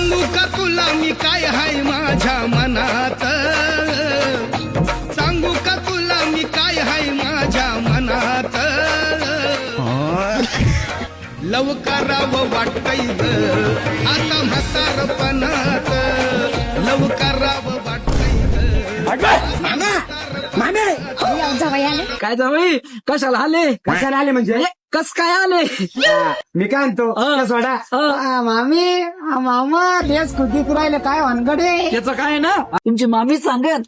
सांगू का तुला मी काय हाय माझ्या मनात, सांगू का तुला मी काय हाय माझ्या मनात. लव करावं वाटतंय ग आता म्हातारपणात, लव करावं वाटतंय ग. मामे जावई आले. काय जावई कशाला आले? कशाला आले म्हणजे? कस काय आले? मी काय म्हणतो सोडा मामी मामा तेच कुठे राहिलं काय वानगडे. त्याचं काय ना तुमची मामी सांगेल.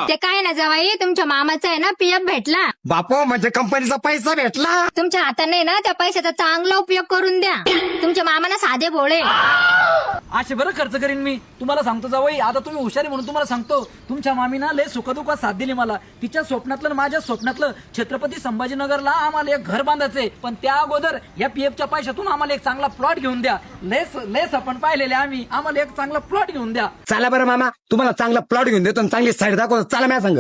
ते काय ना जावाई तुमच्या मामाचा आहे ना पीएफ भेटला. बापो म्हणजे कंपनीचा पैसा भेटला. तुमच्या हाताने ना त्या पैशाचा चांगला उपयोग करून द्या. तुमच्या मामाना साधे भोळे. असे बरं खर्च करीन मी. तुम्हाला सांगतो जावई, आता तुम्ही हुशारी म्हणून तुम्हाला सांगतो, तुमच्या मामीना लय सुखदुःखात साथ दिली मला. तिच्या स्वप्नातलं माझ्या स्वप्नातलं छत्रपती संभाजीनगरला आम्हाला एक घर बांधायचंय, पण त्या अगोदर या पीएफच्या पैशातून आम्हाला एक चांगला प्लॉट घेऊन द्या. लेस आपण पाहिलेले आम्ही, आम्हाला एक चांगला प्लॉट घेऊन द्या. चला बरं मामा, तुम्हाला चांगला प्लॉट घेऊन देतो आणि चांगली साईड दाखवतो. चला माझ्या सांग.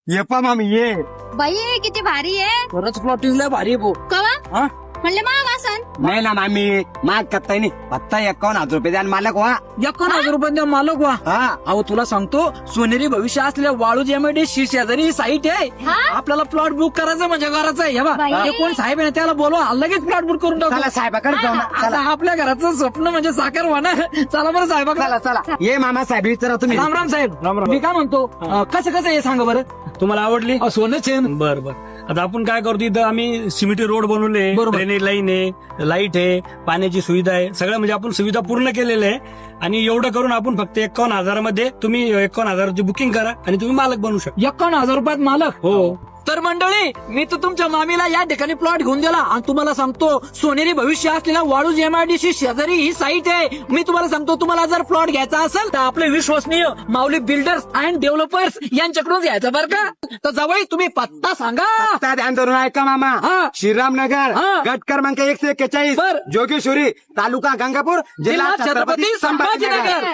ये पा मामी ये. बाई किती भारी आहे. खरंच प्लॉटिंग लय भारी आहे भाऊ. कवा म्हणले माग असन. नाही ना मामी, माग करताय नाही, फक्त 51,000 रुपये द्या आणि मालक व्हा. 51,000 रुपये मालक व्हा. हा अहो तुला सांगतो, सोनेरी भविष्य असलेल्या वाळूज एमआयडी शेजारी साईट आहे. हा? आपल्याला प्लॉट बुक करायचं म्हणजे करायचं आहे. हे बघ, बाई. हे कोण साहेब आहे त्याला बोलवा, लगेच प्लॉट बुक करून टाकू. चला साहेबाकडे जाऊ ना. आता चला आपल्या घराचं स्वप्न म्हणजे साकार होणार. चला बरं साहेब. चला चला ये मामा साहेब, विचारा तुम्ही. राम राम साहेब. मी काय म्हणतो, कसं हे सांगा बरं. तुम्हाला आवडली? सोनं चेन. बर बर. आता आपण काय करतो, इथं आम्ही सिमेंटी रोड बनवले, बरोबर. ड्रेनेज लाईन आहे, लाईट आहे, पाण्याची सुविधा आहे, सगळं म्हणजे आपण सुविधा पूर्ण केलेल्या आहे. आणि एवढं करून आपण फक्त 51,000 मध्ये तुम्ही 51,000ची बुकिंग करा आणि तुम्ही मालक बनू शकता. 51,000 रुपयात मालक. हो. तर मंडळी, मी तर तुमच्या मामीला या ठिकाणी प्लॉट घेऊन दिला आणि तुम्हाला सांगतो, सोनेरी भविष्य असलेल्या वाळूज एमआयडीसी शेजारी ही साईट आहे. मी तुम्हाला सांगतो, तुम्हाला जर प्लॉट घ्यायचा असेल तर आपले विश्वसनीय माऊली बिल्डर्स अँड डेव्हलपर्स यांच्याकडून घ्यायचं बरं का. तर जवळ तुम्ही पत्ता सांगा. आता ध्यान धरून ऐका मामा. हा. श्रीरामनगर, हा. गट क्रमांक 141, बर. जोगेश्वरी, तालुका गंगापूर, जिल्हा जिल्हा छत्रपती संभाजीनगर.